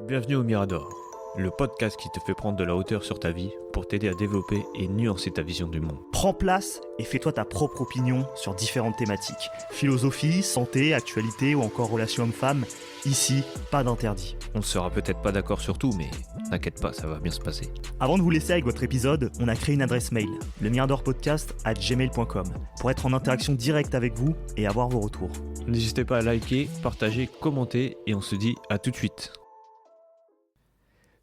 Bienvenue au Mirador, le podcast qui te fait prendre de la hauteur sur ta vie pour t'aider à développer et nuancer ta vision du monde. Prends place et fais-toi ta propre opinion sur différentes thématiques. Philosophie, santé, actualité ou encore relations hommes-femmes. Ici, pas d'interdit. On ne sera peut-être pas d'accord sur tout, mais t'inquiète pas, ça va bien se passer. Avant de vous laisser avec votre épisode, on a créé une adresse mail, lemiradorpodcast@gmail.com, pour être en interaction directe avec vous et avoir vos retours. N'hésitez pas à liker, partager, commenter et on se dit à tout de suite.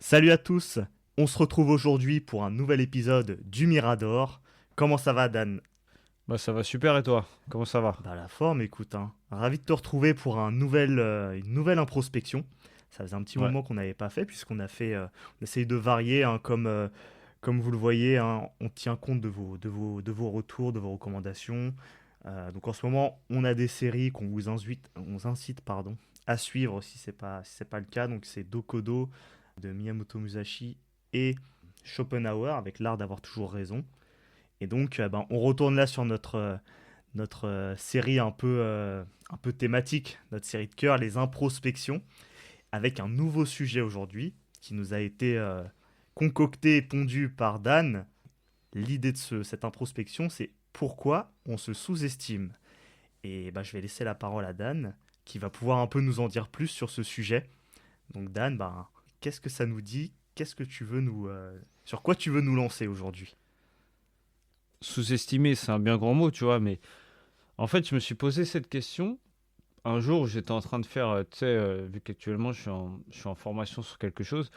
Salut à tous, on se retrouve aujourd'hui pour un nouvel épisode du Mirador. Comment ça va, Dan ? Bah ça va super, et toi? Comment ça va? Bah la forme, écoute, ravi de te retrouver pour une nouvelle introspection. Ça faisait un petit moment qu'on n'avait pas fait, puisqu'on a fait, on essaye de varier, comme vous le voyez, on tient compte de vos retours, de vos recommandations. Donc en ce moment, on a des séries qu'on vous incite à suivre si c'est pas le cas. Donc c'est Dokodo de Miyamoto Musashi et Schopenhauer avec l'art d'avoir toujours raison. Et donc on retourne là sur notre série un peu thématique, notre série de cœur, les introspections, avec un nouveau sujet aujourd'hui qui nous a été concocté et pondu par Dan. L'idée de cette introspection, c'est pourquoi on se sous-estime. Et je vais laisser la parole à Dan, qui va pouvoir un peu nous en dire plus sur ce sujet. Donc Dan, qu'est-ce que ça nous dit ? Qu'est-ce que tu veux sur quoi tu veux nous lancer aujourd'hui ? Sous-estimer, c'est un bien grand mot, tu vois, mais en fait, je me suis posé cette question un jour où j'étais en train de faire, tu sais, vu qu'actuellement je suis en formation sur quelque chose.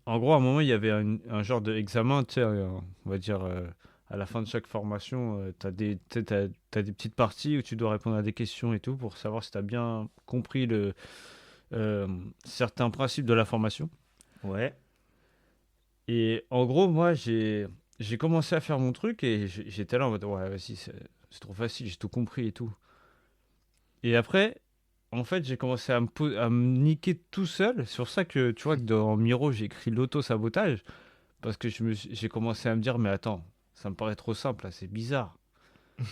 En gros, à un moment, il y avait un genre d'examen, tu sais, on va dire, à la fin de chaque formation, t'as des petites parties où tu dois répondre à des questions et tout pour savoir si tu as bien compris certains principes de la formation. Ouais. Et en gros, moi, j'ai commencé à faire mon truc et j'étais là en mode, ouais, vas-y, c'est trop facile, j'ai tout compris et tout. Et après, en fait, j'ai commencé à me niquer tout seul. C'est pour ça que, tu vois, que dans Miro, j'ai écrit l'auto-sabotage. Parce que j'ai commencé à me dire, mais attends, ça me paraît trop simple, là, c'est bizarre.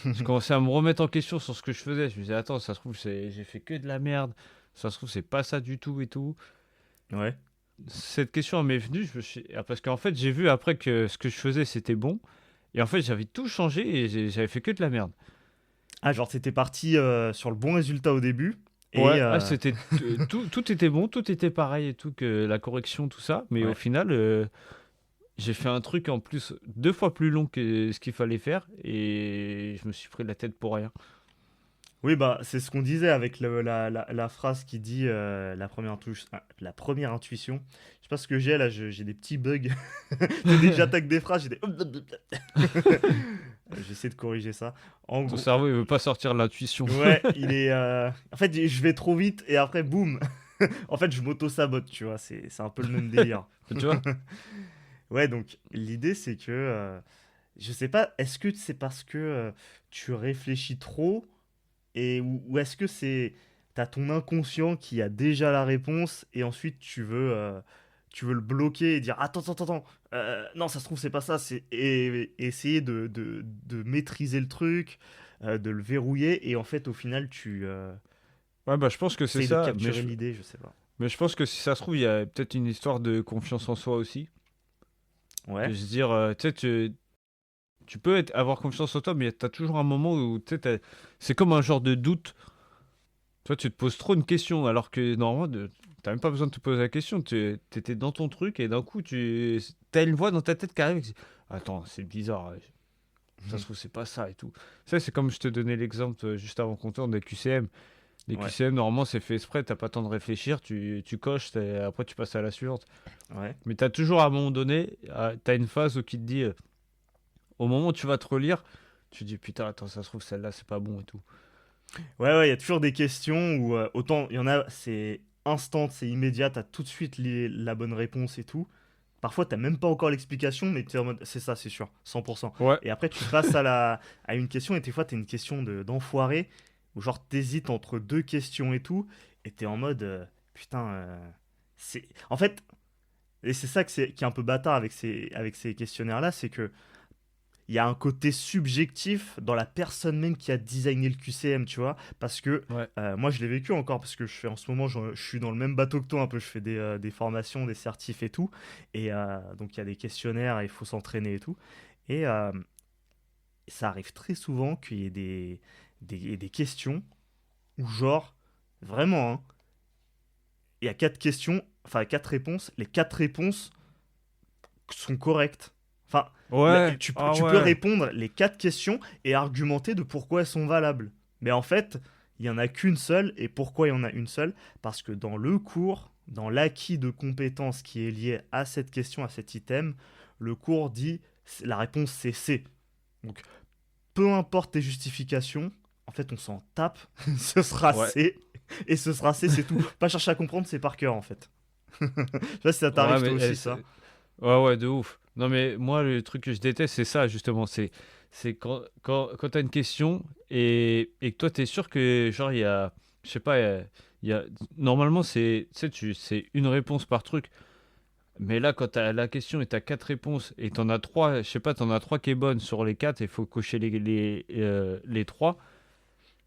Je commençais à me remettre en question sur ce que je faisais. Je me disais, attends, ça se trouve, j'ai fait que de la merde. Ça se trouve, c'est pas ça du tout et tout. Ouais. Cette question elle m'est venue, parce qu'en fait, j'ai vu après que ce que je faisais, c'était bon. Et en fait, j'avais tout changé et j'avais fait que de la merde. Ah, genre t'étais parti sur le bon résultat au début. Ouais, Et c'était tout était bon, tout était pareil et tout, que la correction, tout ça. Mais au ouais. final, j'ai fait un truc en plus 2 fois plus long que ce qu'il fallait faire et je me suis pris la tête pour rien. Oui, c'est ce qu'on disait avec la phrase qui dit la première intuition. Je sais pas ce que j'ai là, j'ai des petits bugs. Dès que j'attaque des phrases, j'ai des. J'essaie de corriger ça. En Ton gros, cerveau, il veut pas sortir l'intuition. ouais, il est. En fait, je vais trop vite et après, boum. En fait, je m'auto-sabote, tu vois. C'est un peu le même délire. Tu vois? Ouais, donc l'idée, c'est que. Je sais pas, est-ce que c'est parce que tu réfléchis trop ou est-ce que t'as ton inconscient qui a déjà la réponse et ensuite tu veux le bloquer et dire attends, non, ça se trouve, c'est pas ça, et essayer de maîtriser le truc, de le verrouiller, et en fait, au final, tu Ouais, bah je pense que c'est essayes de ça. capturer l'idée, je sais pas. Mais je pense que si ça se trouve, il y a peut-être une histoire de confiance en soi aussi. De Ouais, se dire, tu sais, tu peux avoir confiance en toi, mais tu as toujours un moment où tu sais, c'est comme un genre de doute. Toi, tu te poses trop une question, alors que normalement, tu n'as même pas besoin de te poser la question. Tu étais dans ton truc et d'un coup, tu as une voix dans ta tête qui arrive qui dit, attends, c'est bizarre, ça se trouve, c'est pas ça et tout. Ça, c'est comme je te donnais l'exemple juste avant qu'on tourne des QCM. Les ouais, QCM, normalement, c'est fait exprès, t'as pas le temps de réfléchir, tu coches, après tu passes à la suivante. ouais. Mais tu as toujours à un moment donné, tu as une phase où qui te dit, au moment où tu vas te relire, tu te dis putain, attends, ça se trouve, celle-là, c'est pas bon et tout. Ouais, il y a toujours des questions où autant il y en a, c'est instant, c'est immédiat, t'as tout de suite la bonne réponse et tout. Parfois, t'as même pas encore l'explication, mais t'es en mode, c'est ça, c'est sûr, 100%. Ouais, Et après, tu passes à une question, et des fois, t'as une question d'enfoiré, où genre, t'hésites entre deux questions et tout, et t'es en mode, putain, c'est. En fait, et c'est ça qui est un peu bâtard avec ces questionnaires-là, c'est que il y a un côté subjectif dans la personne même qui a designé le QCM, tu vois. Parce que Ouais. moi, je l'ai vécu encore, parce que en ce moment, je suis dans le même bateau que toi, un peu. Je fais des formations, des certifs et tout. Et donc, il y a des questionnaires, et il faut s'entraîner et tout. Et ça arrive très souvent qu'il y ait des questions où, genre, vraiment, hein, il y a 4 questions, enfin 4 réponses. Les 4 réponses sont correctes. Enfin, Ouais, ah tu peux ouais. répondre les 4 questions et argumenter de pourquoi elles sont valables. Mais en fait, il n'y en a qu'une seule. Et pourquoi il y en a une seule? Parce que dans le cours, dans l'acquis de compétences qui est lié à cette question, à cet item, le cours dit la réponse c'est C. Donc, peu importe tes justifications, en fait, on s'en tape. Ce sera Ouais. C. Et ce sera C, c'est tout. Pas chercher à comprendre, c'est par cœur en fait. Je sais pas si ça Ouais, t'arrive toi mais aussi, ça. ouais, de ouf. Non, mais moi, le truc que je déteste, c'est ça, justement. C'est quand t'as une question et que toi, t'es sûr que, genre, il y a. Je sais pas, il y a, normalement, tu sais, c'est une réponse par truc. Mais là, quand t'as la question et t'as 4 réponses et t'en as trois, je sais pas, t'en as trois qui est bonne sur les 4 et il faut cocher les trois.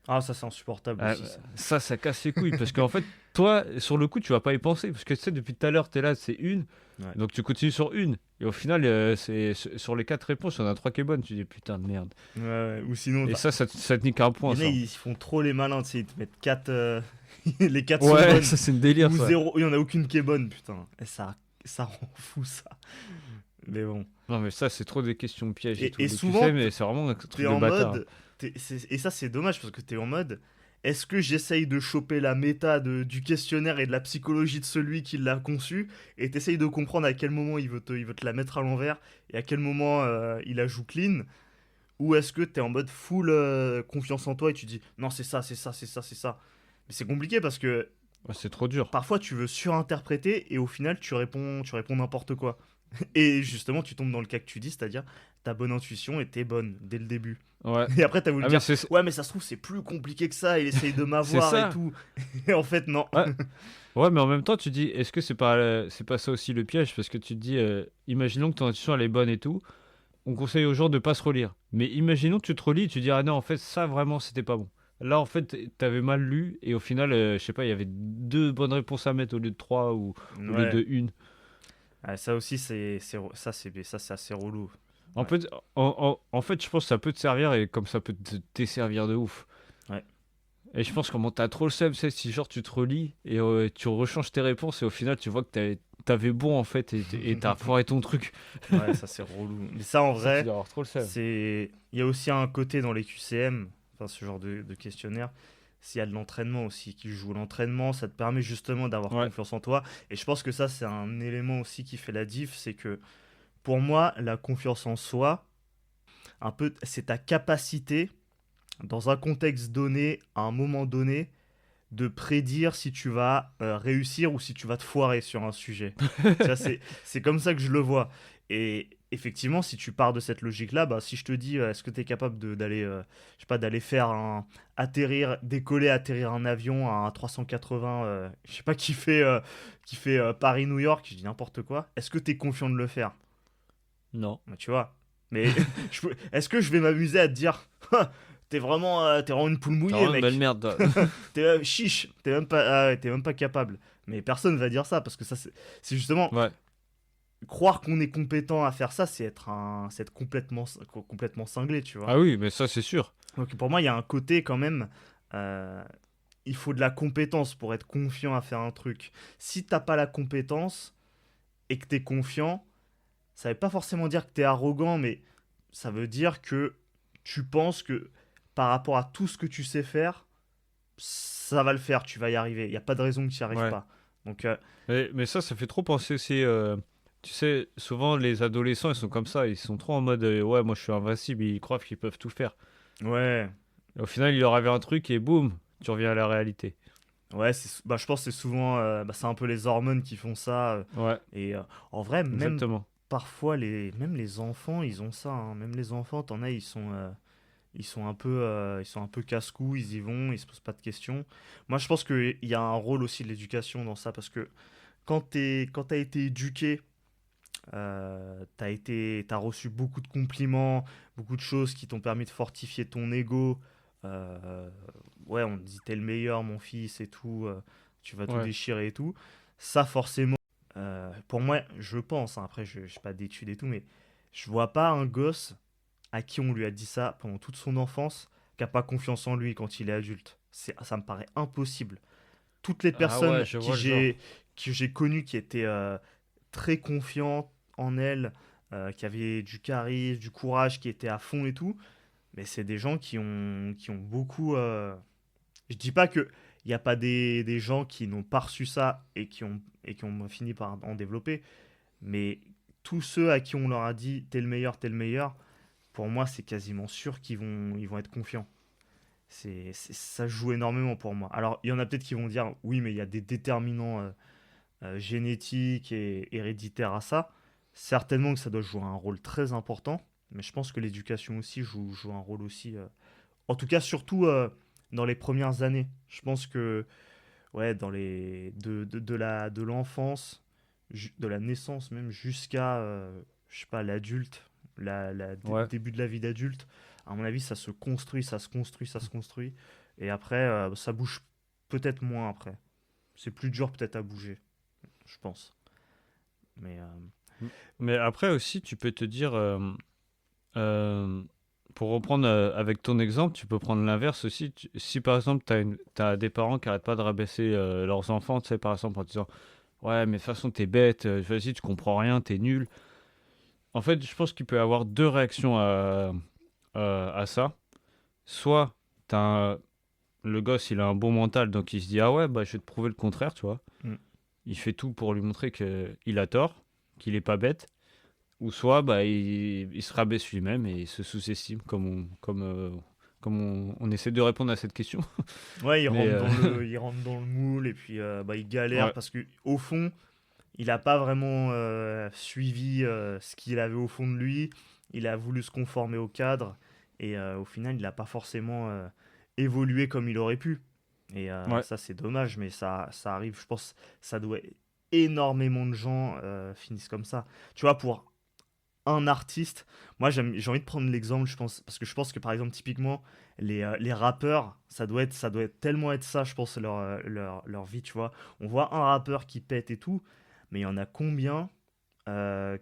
Ah, ça c'est insupportable aussi, ça. Ça casse les couilles parce qu'en fait, toi, sur le coup, tu vas pas y penser parce que tu sais, depuis tout à l'heure, t'es là, c'est une, Ouais. donc tu continues sur une et au final, sur les 4 réponses, il y en a trois qui est bonne. Tu dis putain de merde. Ouais, ouais. Ou sinon, Et ça te nique un point, il y en a, ça. ils font trop les malins, tu sais, ils te mettent 4. Les 4 sont Ouais, bonnes. ça c'est une délire, Ou ça. 0, il y en a aucune qui est bonne, putain. Et ça rend fou, ça. Mais bon. Non, mais ça, c'est trop des questions pièges et tout. Et Donc tu souvent, sais, mais c'est vraiment un truc t'es de en bâtard. mode. Et ça, c'est dommage parce que t'es en mode. Est-ce que j'essaye de choper la méta du questionnaire et de la psychologie de celui qui l'a conçu et t'essayes de comprendre à quel moment il veut te la mettre à l'envers et à quel moment il la joue clean? Ou est-ce que t'es en mode full confiance en toi et tu dis non, c'est ça, c'est ça, c'est ça, c'est ça. Mais c'est compliqué parce que Ouais, c'est trop dur. parfois tu veux surinterpréter et au final tu réponds n'importe quoi. Et justement, tu tombes dans le cas que tu dis, c'est-à-dire ta bonne intuition était bonne dès le début. Ouais. Et après, t'as voulu Ah, mais dire ouais, mais ça se trouve, c'est plus compliqué que ça, il essaye de c'est m'avoir et ça. tout. Et en fait, non. Ouais. Ouais, mais en même temps, tu dis, est-ce que c'est pas ça aussi le piège? Parce que tu te dis, imaginons que ton intuition elle est bonne et tout, on conseille aux gens de pas se relire. Mais imaginons que tu te relis et tu dis, ah non, en fait, ça vraiment, c'était pas bon. Là, en fait, t'avais mal lu et au final, je sais pas, il y avait deux bonnes réponses à mettre au lieu de trois ou au lieu Ouais. de une. Ah, ça aussi, ça, c'est assez relou. En Ouais. fait, en fait, je pense que ça peut te servir et comme ça peut te desservir de ouf. Ouais. Et je pense comment t'as trop le seum, c'est si genre tu te relis et tu rechanges tes réponses et au final tu vois que t'avais bon en fait et t'as foiré ton truc. Ouais, ça, c'est relou. Mais ça, en Ça, tu vrai, dois avoir trop le seum. il y a aussi un côté dans les QCM, enfin, ce genre de questionnaire. S'il y a de l'entraînement aussi, qui joue l'entraînement, ça te permet justement d'avoir Ouais. confiance en toi. Et je pense que ça, c'est un élément aussi qui fait la diff, c'est que pour moi, la confiance en soi, un peu, c'est ta capacité, dans un contexte donné, à un moment donné, de prédire si tu vas réussir ou si tu vas te foirer sur un sujet. Ça, c'est comme ça que je le vois. Et effectivement, si tu pars de cette logique-là, bah, si je te dis, est-ce que tu es capable d'aller, je sais pas, d'aller faire décoller, atterrir un avion à un 380, je sais pas, qui fait Paris-New York, je dis n'importe quoi. Est-ce que tu es confiant de le faire? Non. Bah, tu vois. Mais est-ce que je vais m'amuser à te dire, t'es vraiment une poule T'as mouillée, vraiment une belle mec. merde, toi. T'es chiche, t'es même pas capable. Mais personne va dire ça parce que ça, c'est justement Ouais. croire qu'on est compétent à faire ça, c'est être complètement cinglé, tu vois. Ah oui, mais ça c'est sûr. Donc pour moi, il y a un côté quand même. euh, il faut de la compétence pour être confiant à faire un truc. Si t'as pas la compétence et que t'es confiant, ça veut pas forcément dire que t'es arrogant, mais ça veut dire que tu penses que par rapport à tout ce que tu sais faire, ça va le faire, tu vas y arriver. Il n'y a pas de raison que tu n'y arrives Ouais. pas. Donc, Mais ça fait trop penser aussi. Tu sais, souvent les adolescents ils sont comme ça, ils sont trop en mode ouais, moi je suis invincible, ils croient qu'ils peuvent tout faire. ouais, Et au final, il leur avait un truc et boum, tu reviens à la réalité. ouais, bah, je pense que c'est souvent, bah, c'est un peu les hormones qui font ça. Ouais, Et en vrai, même exactement. parfois, même les enfants, ils ont ça, hein. Même les enfants, t'en as, ils sont un peu casse-cou, ils y vont, ils se posent pas de questions. Moi, je pense qu'il y a un rôle aussi de l'éducation dans ça, parce que quand t'as été éduqué T'as reçu beaucoup de compliments, beaucoup de choses qui t'ont permis de fortifier ton ego. Euh, ouais, on te dit t'es le meilleur, mon fils, et tout. Tu vas tout Ouais. déchirer et tout. Ça, forcément, pour moi, je pense, hein, après, je n'ai pas d'études et tout, mais je vois pas un gosse à qui on lui a dit ça pendant toute son enfance qui a pas confiance en lui quand il est adulte. Ça me paraît impossible. Toutes les Ah ouais, personnes je vois le genre. que j'ai connues qui étaient très confiantes en elles, qui avaient du charisme, du courage, qui étaient à fond et tout, mais c'est des gens qui ont beaucoup. Je dis pas que il n'y a pas des gens qui n'ont pas reçu ça et qui ont fini par en développer, mais tous ceux à qui on leur a dit t'es le meilleur, pour moi c'est quasiment sûr qu'ils vont être confiants. Ça joue énormément pour moi. Alors il y en a peut-être qui vont dire oui, mais il y a des déterminants génétiques et héréditaires à ça. Certainement que ça doit jouer un rôle très important, mais je pense que l'éducation aussi joue un rôle aussi. En tout cas, surtout dans les premières années. Je pense que ouais, de l'enfance, de la naissance même jusqu'à je sais pas l'adulte, Ouais. début de la vie d'adulte. À mon avis, ça se construit, ça se construit, ça se construit. Et après, ça bouge peut-être moins après. C'est plus dur peut-être à bouger, je pense. Mais Mais après aussi, tu peux te dire, euh, pour reprendre avec ton exemple, tu peux prendre l'inverse aussi. Si par exemple, t'as des parents qui arrêtent pas de rabaisser leurs enfants, tu sais, par exemple, en disant, ouais, mais de toute façon, t'es bête, vas-y, tu comprends rien, t'es nul. En fait, je pense qu'il peut y avoir deux réactions à ça. Soit, t'as un- le gosse, il a un bon mental, donc il se dit, ah ouais, bah, je vais te prouver le contraire, tu vois. mm, Il fait tout pour lui montrer qu'il a tort, qu'il est pas bête. Ou soit bah, il se rabaisse lui-même et il se sous-estime, comme on essaie de répondre à cette question. ouais, il Mais rentre dans le moule et puis bah, il galère ouais, parce que au fond, il n'a pas vraiment suivi ce qu'il avait au fond de lui. Il a voulu se conformer au cadre et au final, il n'a pas forcément évolué comme il aurait pu. Et ouais, ça, c'est dommage, mais ça arrive. Je pense ça doit énormément de gens finissent comme ça. Tu vois, pour un artiste, moi j'ai envie de prendre l'exemple, je pense, parce que je pense que par exemple, typiquement, les rappeurs, ça doit tellement être ça, je pense, leur vie, tu vois. On voit un rappeur qui pète et tout, mais il y en a combien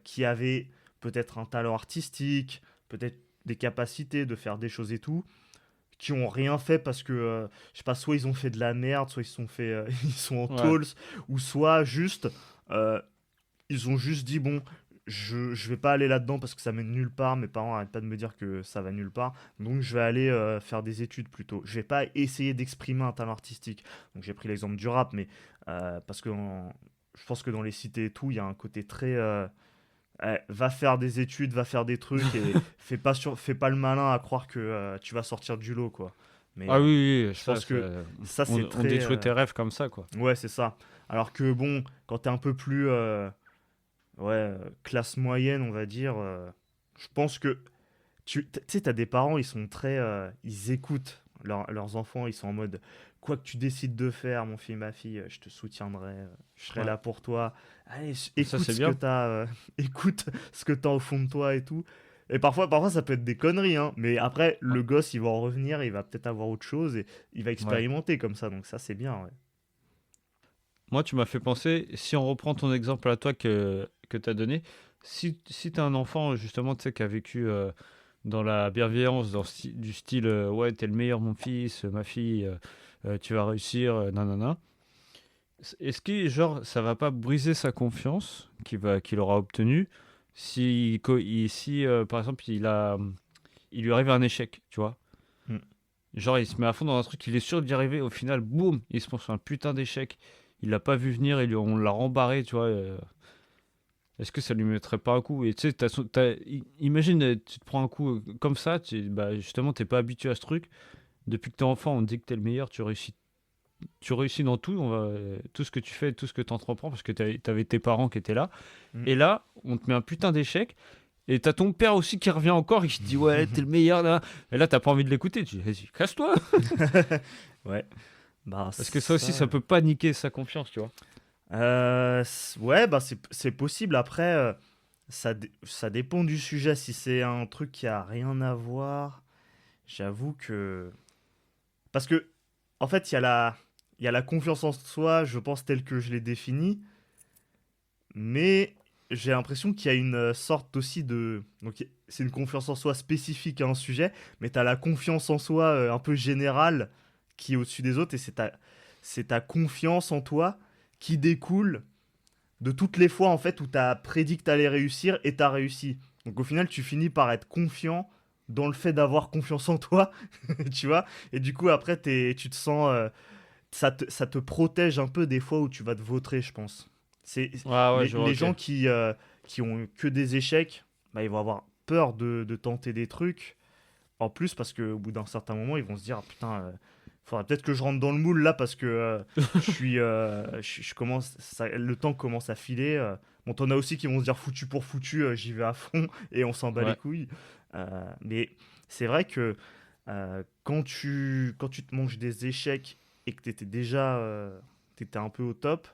qui avaient peut-être un talent artistique, peut-être des capacités de faire des choses et tout, qui ont rien fait parce que, je sais pas, soit ils ont fait de la merde, soit ils sont fait, ils sont en ouais. tôle, ou soit juste, euh, ils ont juste dit, bon, je vais pas aller là-dedans parce que ça mène nulle part, mes parents arrêtent pas de me dire que ça va nulle part, donc je vais aller faire des études plutôt. Je vais pas essayer d'exprimer un talent artistique. Donc j'ai pris l'exemple du rap, mais parce que je pense que dans les cités et tout, il y a un côté très va faire des études, va faire des trucs et fais pas le malin à croire que tu vas sortir du lot, quoi. Mais Ah oui, oui, oui, je pense que ça, c'est on très. détruit tes rêves comme ça, quoi. Ouais, c'est ça. Alors que bon, quand t'es un peu plus ouais, classe moyenne, on va dire, je pense que tu sais, t'as des parents, ils sont très. Ils écoutent leurs enfants, ils sont en mode quoi que tu décides de faire, mon fils, ma fille, je te soutiendrai, je serai Ouais. là pour toi. Allez, Ça, écoute c'est ce que bien. t'as, écoute ce que t'as au fond de toi et tout. Et parfois, ça peut être des conneries, hein, mais après, Ouais. le gosse, il va en revenir, il va peut-être avoir autre chose et il va Ouais. expérimenter comme ça, donc ça, c'est bien, ouais. Moi, tu m'as fait penser, si on reprend ton exemple à toi que tu as donné, si tu as un enfant, justement, tu sais, qui a vécu dans la bienveillance, du style, ouais, t'es le meilleur, mon fils, ma fille, tu vas réussir, nanana. Est-ce que, genre, ça va pas briser sa confiance qu'il aura obtenue si par exemple, il lui arrive un échec, tu vois? Mm. Genre, il se met à fond dans un truc, il est sûr d'y arriver, au final, boum, il se prend sur un putain d'échec. Il l'a pas vu venir, on l'a rembarré, tu vois. Est-ce que ça lui mettrait pas un coup? Et tu sais, imagine, tu te prends un coup comme ça, bah, justement, t'es pas habitué à ce truc. Depuis que t'es enfant, on te dit que t'es le meilleur, tu réussis dans tout, tout ce que tu fais, tout ce que tu entreprends, parce que t'avais tes parents qui étaient là. Mm. Et là, on te met un putain d'échec. Et t'as ton père aussi qui revient encore, il te dit ouais, t'es le meilleur là. Et là, t'as pas envie de l'écouter, tu dis vas-y, casse-toi. Ouais, bah Parce que ça aussi, ça. ça peut pas niquer sa confiance, tu vois. Ouais, bah c'est possible. Après, ça dépend du sujet. Si c'est un truc qui a rien à voir, j'avoue que... Parce que, en fait, il y a la confiance en soi, je pense, telle que je l'ai définie, mais j'ai l'impression qu'il y a une sorte aussi de... Donc, c'est une confiance en soi spécifique à un sujet, mais tu as la confiance en soi un peu générale qui est au-dessus des autres, et c'est ta confiance en toi qui découle de toutes les fois en fait où tu as prédit que tu allais réussir et tu as réussi. Donc au final, tu finis par être confiant dans le fait d'avoir confiance en toi, tu vois. Et du coup, après, tu te sens... ça te protège un peu des fois où tu vas te vautrer, je pense. C'est Ah ouais, les, je vois, les ok. gens qui ont que des échecs, bah, ils vont avoir peur de tenter des trucs. En plus, parce qu'au bout d'un certain moment, ils vont se dire, ah, putain, faudrait peut-être que je rentre dans le moule là, parce que je commence, le temps commence à filer. Bon, t'en as aussi qui vont se dire, foutu pour foutu, j'y vais à fond, et on s'en bat les Ouais. couilles. Mais c'est vrai que quand tu te manges des échecs et que t'étais un peu au top,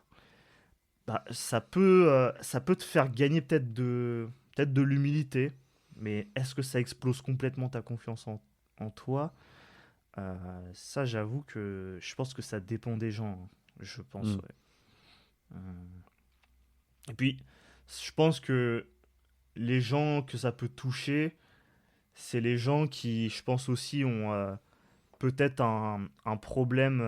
bah, ça peut te faire gagner peut-être de l'humilité, mais est-ce que ça explose complètement ta confiance en toi? Ça, j'avoue que je pense que ça dépend des gens, hein. Je pense, Hmm. ouais. Euh, Et puis, je pense que les gens que ça peut toucher, c'est les gens qui, je pense aussi, ont peut-être un problème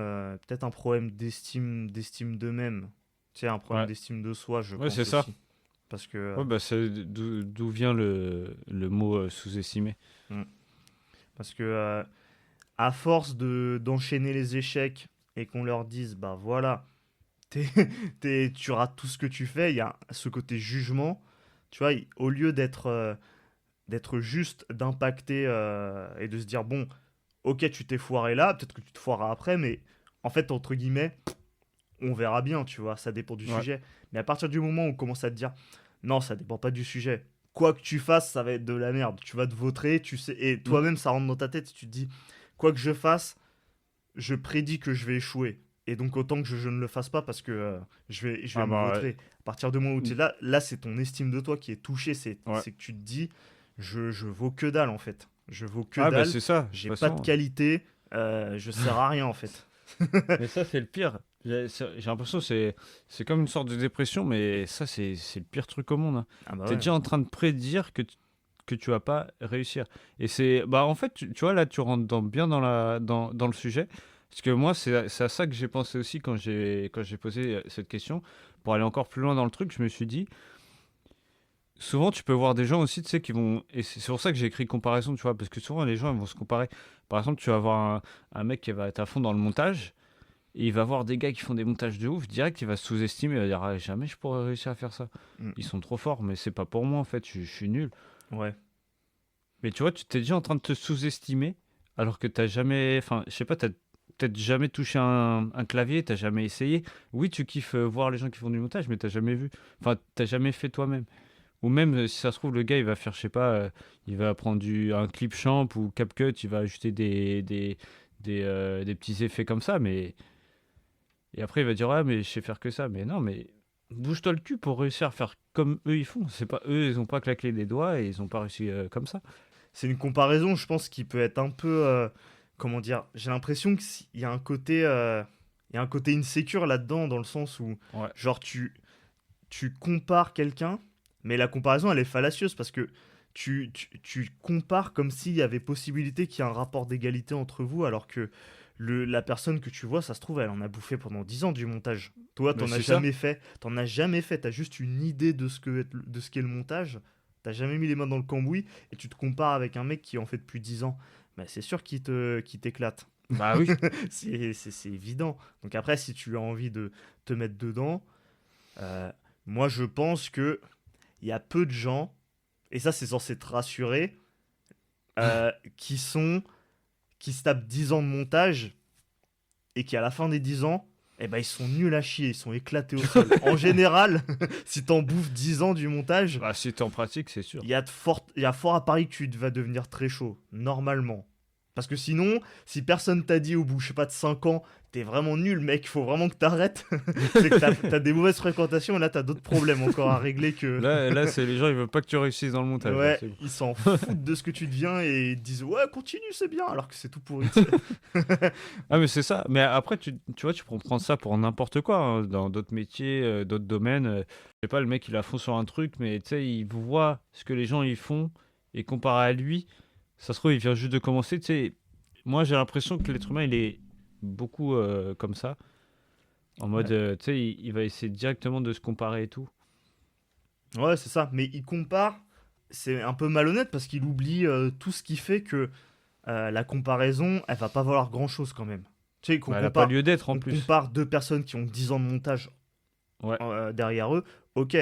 d'estime d'eux-mêmes. Tu sais, un problème Ouais. d'estime de soi, je Ouais, c'est pense ça. aussi. Parce que, Ouais, bah, c'est d'où vient le mot sous-estimé. mm, parce que à force d'enchaîner les échecs et qu'on leur dise, bah voilà, t'es- tu rates tout ce que tu fais, il y a ce côté jugement, tu vois, au lieu d'être juste, d'impacter et de se dire, bon, ok, tu t'es foiré là, peut-être que tu te foireras après, mais en fait, entre guillemets, on verra bien, tu vois, ça dépend du Ouais. sujet. Mais à partir du moment où on commence à te dire, non, ça dépend pas du sujet. Quoi que tu fasses, ça va être de la merde. Tu vas te vautrer, tu sais, et Hmm. toi-même, ça rentre dans ta tête. Tu te dis, quoi que je fasse, je prédis que je vais échouer. Et donc, autant que je ne le fasse pas parce que je vais Ah me bah, ouais. vautrer. À partir du moment où tu es là, c'est ton estime de toi qui est touchée. C'est Ouais. c'est que tu te dis, je vaux que dalle, en fait. Je vaux que Ah bah, dalle. c'est ça, de toute J'ai pas de façon. qualité. Je sers à rien, en fait. Mais ça, c'est le pire. J'ai l'impression que c'est comme une sorte de dépression, mais ça, c'est le pire truc au monde, hein. Ah bah T'es ouais. déjà en train de prédire que tu vas pas réussir. Et c'est, bah, en fait, tu vois, là, tu rentres bien dans le sujet. Parce que moi, c'est à ça que j'ai pensé aussi quand j'ai posé cette question. Pour aller encore plus loin dans le truc, je me suis dit, souvent, tu peux voir des gens aussi, tu sais, qui vont. Et c'est pour ça que j'ai écrit comparaison, tu vois, parce que souvent, les gens, ils vont se comparer. Par exemple, tu vas voir un mec qui va être à fond dans le montage. Et il va voir des gars qui font des montages de ouf, direct il va se sous-estimer, il va dire ah, jamais je pourrais réussir à faire ça. Mm. Ils sont trop forts, mais c'est pas pour moi en fait, je suis nul. Ouais. Mais tu vois, tu t'es déjà en train de te sous-estimer, alors que t'as jamais, enfin, je sais pas, t'as peut-être jamais touché un clavier, t'as jamais essayé. Oui, tu kiffes voir les gens qui font du montage, mais t'as jamais vu, enfin, t'as jamais fait toi-même. Ou même si ça se trouve, le gars il va faire, je sais pas, il va prendre un clip champ ou CapCut, il va ajouter des petits effets comme ça, mais. Et après, il va dire, ouais, mais je sais faire que ça. Mais non, mais bouge-toi le cul pour réussir à faire comme eux, ils font. C'est pas eux, ils ont pas claqué des doigts et ils ont pas réussi comme ça. C'est une comparaison, je pense, qui peut être un peu. Comment dire? J'ai l'impression qu'il y a un côté. Il y a un côté insécure là-dedans, dans le sens où, Ouais. genre, tu compares quelqu'un, mais la comparaison, elle est fallacieuse parce que tu compares comme s'il y avait possibilité qu'il y ait un rapport d'égalité entre vous, alors que la personne que tu vois, ça se trouve, elle en a bouffé pendant 10 ans du montage. Toi, Mais c'est ça. t'en as jamais fait, t'as juste une idée de ce qu'est le montage, t'as jamais mis les mains dans le cambouis, et tu te compares avec un mec qui en fait depuis 10 ans. Bah, c'est sûr qu'il t'éclate. Bah oui. C'est évident. Donc après, si tu as envie de te mettre dedans, euh, moi je pense que il y a peu de gens, et ça c'est censé te rassurer, euh, qui qui se tapent 10 ans de montage et qui à la fin des 10 ans, eh ben, ils sont nuls à chier, ils sont éclatés au sol. En général, si t'en bouffes 10 ans du montage, Bah, si t'es en pratique, c'est sûr. il y a fort à parier que tu vas devenir très chaud, normalement. Parce que sinon, si personne t'a dit au bout, je sais pas, de 5 ans, t'es vraiment nul, mec, il faut vraiment que t'arrêtes, c'est que t'as des mauvaises fréquentations et là, t'as d'autres problèmes encore à régler que. Là, c'est les gens, ils veulent pas que tu réussisses dans le montage. Ouais, C'est bon. ils s'en foutent de ce que tu deviens et ils te disent ouais, continue, c'est bien, alors que c'est tout pourri. Tu sais. Ah, mais c'est ça. Mais après, tu vois, tu peux prendre ça pour n'importe quoi, hein, dans d'autres métiers, d'autres domaines. Je sais pas, le mec, il est à fond sur un truc, mais tu sais, il voit ce que les gens ils font et comparé à lui, ça se trouve, il vient juste de commencer. Tu sais, moi, j'ai l'impression que l'être humain, il est beaucoup comme ça. En mode, Ouais. tu sais, il va essayer directement de se comparer et tout. Ouais, c'est ça. Mais il compare, c'est un peu malhonnête parce qu'il oublie tout ce qui fait que la comparaison, elle va pas valoir grand-chose quand même. Tu sais, Bah, elle a pas lieu d'être en on plus. compare deux personnes qui ont 10 ans de montage Ouais. derrière eux, ok.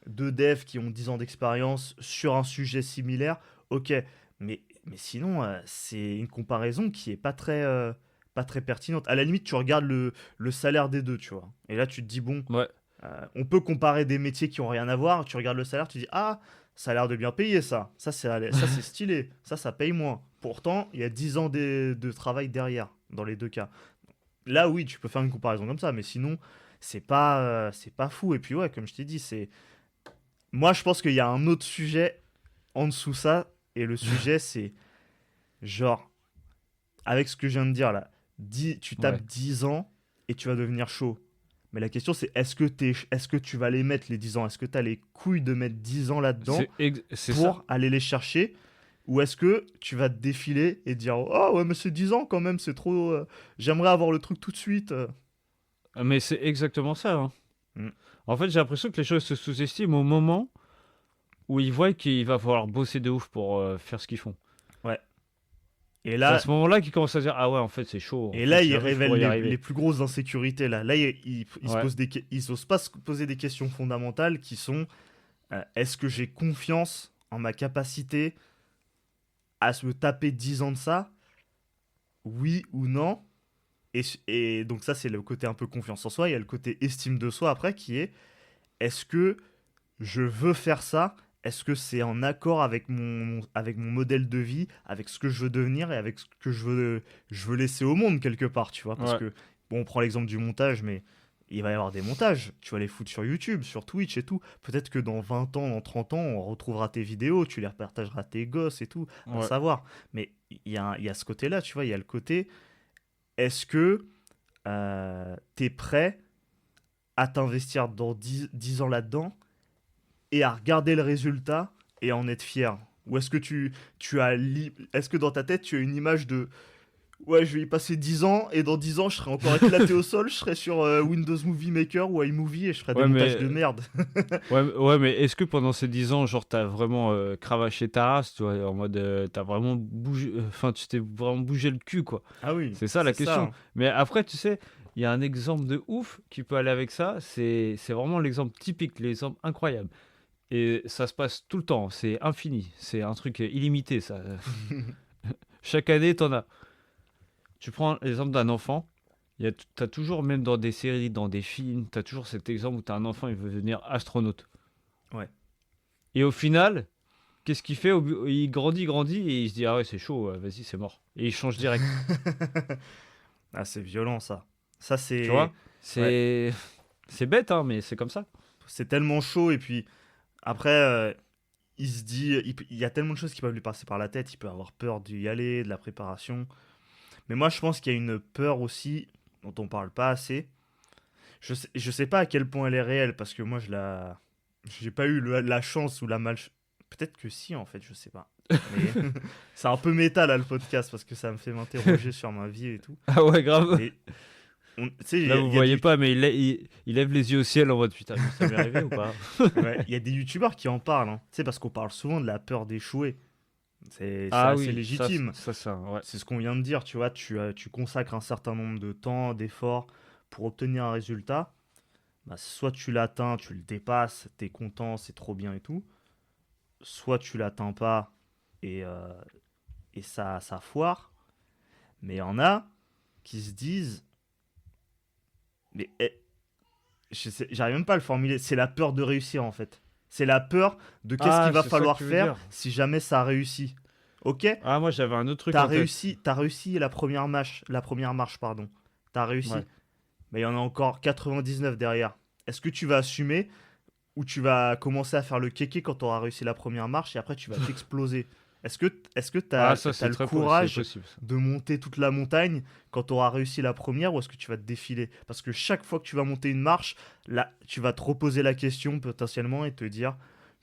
Deux devs qui ont 10 ans d'expérience sur un sujet similaire, ok. Mais sinon, c'est une comparaison qui est pas très pertinente. À la limite, tu regardes le salaire des deux, tu vois. Et là, tu te dis, bon, Ouais. on peut comparer des métiers qui ont rien à voir. Tu regardes le salaire, tu dis ah, ça a l'air de bien payer ça. Ça c'est stylé. Ça paye moins. Pourtant, il y a 10 ans de travail derrière dans les deux cas. Là, oui, tu peux faire une comparaison comme ça, mais sinon, c'est pas fou. Et puis ouais, comme je t'ai dit, c'est moi je pense qu'il y a un autre sujet en dessous ça. Et le sujet, c'est genre avec ce que je viens de dire là, tu tapes Ouais. 10 ans et tu vas devenir chaud. Mais la question c'est est-ce que tu vas les mettre les 10 ans? Est-ce que tu as les couilles de mettre 10 ans là-dedans C'est ça. pour aller les chercher? Ou est-ce que tu vas te défiler et dire oh ouais mais c'est 10 ans quand même, c'est trop j'aimerais avoir le truc tout de suite. Mais c'est exactement ça, hein. Mm. En fait, j'ai l'impression que les choses se sous-estiment au moment où ils voient qu'il va falloir bosser de ouf pour faire ce qu'ils font. Ouais. Et C'est à là, ce moment-là qu'ils commencent à dire ah ouais, en fait, c'est chaud. En et fait, là si il jamais je révèle pourrais y les arriver. plus grosses insécurités là. Là il se Ouais. pose ils osent pas se poser des questions fondamentales qui sont est-ce que j'ai confiance en ma capacité à se taper 10 ans de ça? Oui ou non? Et donc ça, c'est le côté un peu confiance en soi. Il y a le côté estime de soi après qui est, est-ce que je veux faire ça? Est-ce que c'est en accord avec mon modèle de vie, avec ce que je veux devenir et avec ce que je veux laisser au monde quelque part, tu vois? Parce Ouais. que, bon, on prend l'exemple du montage, mais il va y avoir des montages. Tu vas les foutre sur YouTube, sur Twitch et tout. Peut-être que dans 20 ans, dans 30 ans, on retrouvera tes vidéos, tu les repartageras à tes gosses et tout, à Ouais. savoir. Mais il y a ce côté-là, tu vois, il y a le côté, est-ce que t'es prêt à t'investir dans 10 ans là-dedans et à regarder le résultat et à en être fier? Ou est-ce que est-ce que dans ta tête tu as une image de ouais, je vais y passer 10 ans et dans 10 ans je serai encore éclaté au sol, je serai sur Windows Movie Maker ou iMovie et je ferai des Ouais, montages mais de merde. ouais, mais est-ce que pendant ces 10 ans, genre, t'as vraiment cravaché ta race, tu vois, en mode, t'as vraiment bougé, enfin, tu t'es vraiment bougé le cul, quoi. Ah oui, C'est ça la c'est ça, question. hein. Mais après, tu sais, il y a un exemple de ouf qui peut aller avec ça. C'est vraiment l'exemple typique, l'exemple incroyable. Et ça se passe tout le temps. C'est infini. C'est un truc illimité, ça. Chaque année, t'en as. Tu prends l'exemple d'un enfant. T'as toujours, même dans des séries, dans des films, t'as toujours cet exemple où t'as un enfant, il veut devenir astronaute. Ouais. Et au final, qu'est-ce qu'il fait? Il grandit et il se dit ah ouais, c'est chaud, vas-y, c'est mort. Et il change direct. Ah, c'est violent ça. Ça Tu c'est vois? ouais, C'est bête, hein, mais c'est comme ça. c'est tellement chaud et puis après il se dit il y a tellement de choses qui peuvent lui passer par la tête, il peut avoir peur d'y aller, de la préparation. Mais moi je pense qu'il y a une peur aussi dont on parle pas assez. Je sais pas à quel point elle est réelle parce que moi j'ai pas eu la chance ou la mal peut-être que si en fait, je sais pas. Mais c'est un peu méta là le podcast parce que ça me fait m'interroger sur ma vie et tout. Ah ouais, grave. Mais tu sais, Là, vous voyez pas, mais il lève les yeux au ciel en mode putain, ça m'est arrivé ou pas? ouais, il y a des youtubeurs qui en parlent, hein. Tu sais, parce qu'on parle souvent de la peur d'échouer. C'est Ah assez oui, légitime. ouais. C'est ce qu'on vient de dire, tu vois. Tu consacres un certain nombre de temps, d'efforts pour obtenir un résultat. Bah, soit tu l'atteins, tu le dépasses, t'es content, c'est trop bien et tout. Soit tu l'atteins pas et, ça foire. Mais il y en a qui se disent, mais j'arrive même pas à le formuler. C'est la peur de réussir en fait. C'est la peur de qu'est-ce Ah, qu'il va c'est ça que falloir tu veux faire dire. si jamais ça réussit. Ok, Ah, moi, j'avais un autre truc t'as en tête. réussi la première marche, pardon. T'as réussi. Ouais. Mais il y en a encore 99 derrière. Est-ce que tu vas assumer ou tu vas commencer à faire le kéké quand tu auras réussi la première marche et après tu vas t'exploser? Est-ce que tu Ah, as, ça, c'est le c'est courage possible, ça. de monter toute la montagne quand tu auras réussi la première ou est-ce que tu vas te défiler? Parce que chaque fois que tu vas monter une marche, là, tu vas te reposer la question potentiellement et te dire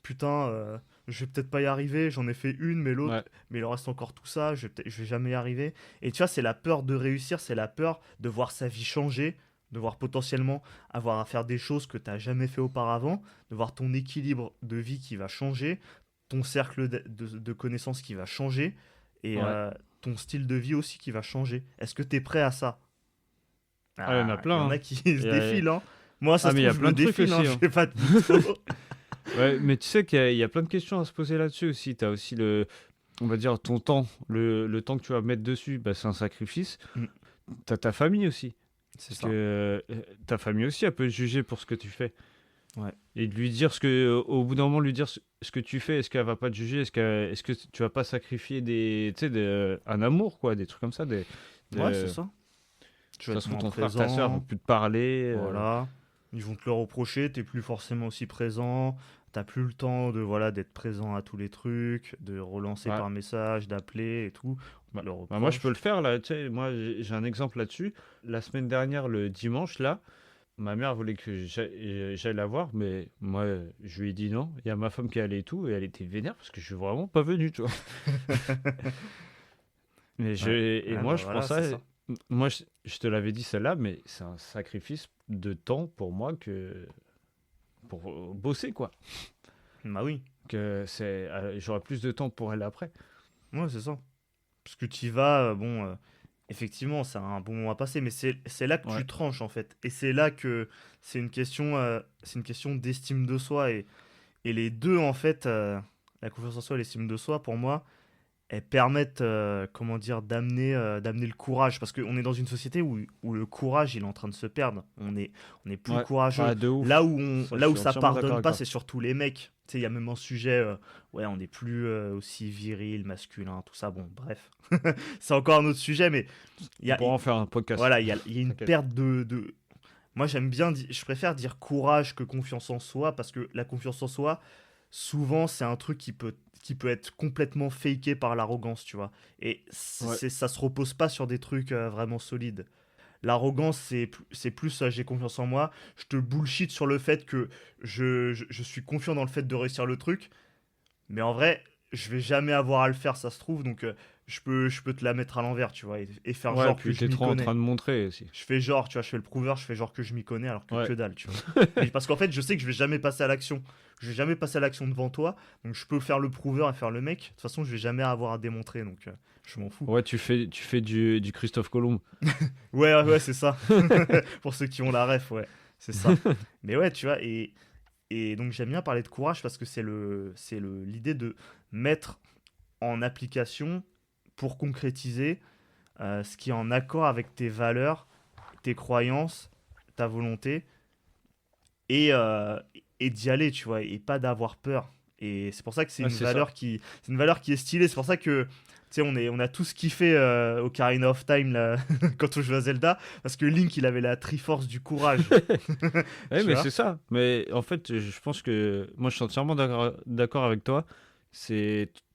putain, je vais peut-être pas y arriver, j'en ai fait une, mais l'autre, Ouais. mais il en reste encore tout ça, je vais jamais y arriver. Et tu vois, c'est la peur de réussir, c'est la peur de voir sa vie changer, de voir potentiellement avoir à faire des choses que tu n'as jamais fait auparavant, de voir ton équilibre de vie qui va changer, ton cercle de connaissances qui va changer, et Ouais. ton style de vie aussi qui va changer. Est-ce que tu es prêt à ça? Ah, il y en a Ah, il y plein, en hein. a qui se Et, euh, défilent, hein. Moi, ça Ah, se mais il y trouve, a je plein me de trucs défile, hein, aussi, je hein. fais pas de mytho. Ouais, mais tu sais qu'il y a plein de questions à se poser là-dessus aussi. Tu as aussi on va dire, ton temps, le temps que tu vas mettre dessus, bah, c'est un sacrifice. Mm, Tu as ta famille aussi. c'est Parce ça. que ta famille aussi, elle peut te juger pour ce que tu fais. Ouais. Et de lui dire au bout d'un moment, lui dire ce que tu fais, est-ce qu'elle va pas te juger, est-ce que tu vas pas sacrifier tu sais, un amour, quoi, des trucs comme ça, Ouais, c'est de, ça. Tu vas ça se être trouve moins ton frère, ta soeur vont présent. plus te parler. Voilà. Ils vont te le reprocher, t'es plus forcément aussi présent. T'as plus le temps de voilà d'être présent à tous les trucs, de relancer Ouais. par message, d'appeler et tout. On te le Moi, je peux le reproche. faire là. Tu sais, moi, j'ai un exemple là-dessus. La semaine dernière, le dimanche, là, ma mère voulait que j'aille la voir, mais moi, je lui ai dit non. Il y a ma femme qui est allée et tout, et elle était vénère parce que je suis vraiment pas venu, tu vois. Ouais. Et Ouais, moi, bah je prends voilà, ça. c'est ça. Moi, je te l'avais dit celle-là, mais c'est un sacrifice de temps pour moi que pour bosser, quoi. Bah oui. J'aurai plus de temps pour elle après. Ouais, c'est ça. Parce que tu y vas, bon, effectivement, c'est un bon moment à passer, mais c'est là que Ouais. tu tranches en fait. Et c'est là que c'est une question d'estime de soi. Et les deux, en fait, la confiance en soi et l'estime de soi, pour moi, elles permettent, comment dire, d'amener le courage. Parce qu'on est dans une société où le courage, il est en train de se perdre. On est plus Ouais. courageux. Ah, de Là ouf. où, Ça, je là où suis ça entièrement d'accord pardonne avec pas, toi. c'est surtout les mecs. Tu sais, il y a même un sujet, ouais, on n'est plus aussi viril, masculin, tout ça. Bon, bref. C'est encore un autre sujet, mais il y On a, pourra en faire un podcast. voilà, il y a une T'inquiète. perte Moi, je préfère dire courage que confiance en soi, parce que la confiance en soi, souvent, c'est un truc qui peut être complètement faké par l'arrogance, tu vois. Et Ouais. ça se repose pas sur des trucs vraiment solides. L'arrogance, c'est plus j'ai confiance en moi. Je te bullshit sur le fait que je suis confiant dans le fait de réussir le truc. Mais en vrai, je vais jamais avoir à le faire, ça se trouve. Donc, je peux te la mettre à l'envers, tu vois. Et faire Ouais, genre que puis je t'es m'y trop en connais. train de montrer aussi. Je fais genre, tu vois, je fais le prouveur, je fais genre que je m'y connais alors Ouais. que dalle, tu vois. Mais parce qu'en fait, je sais que je vais jamais passer à l'action. Je vais jamais passer à l'action devant toi, donc je peux faire le prouveur et faire le mec. De toute façon, je vais jamais avoir à démontrer, donc je m'en fous. Ouais, tu fais du Christophe Colomb. Ouais, ouais, ouais, c'est ça. Pour ceux qui ont la ref, ouais, c'est ça. Mais ouais, tu vois, et donc j'aime bien parler de courage parce que l'idée de mettre en application pour concrétiser ce qui est en accord avec tes valeurs, tes croyances, ta volonté et, et d'y aller, tu vois, et pas d'avoir peur. Et c'est pour ça que Ouais, c'est ça. c'est une valeur qui est stylée. C'est pour ça que, tu sais, on a tous kiffé Ocarina of Time là, quand on jouait à Zelda, parce que Link, il avait la Triforce du courage, Ouais, tu mais vois. c'est ça. Mais en fait, je pense que moi, je suis entièrement d'accord avec toi.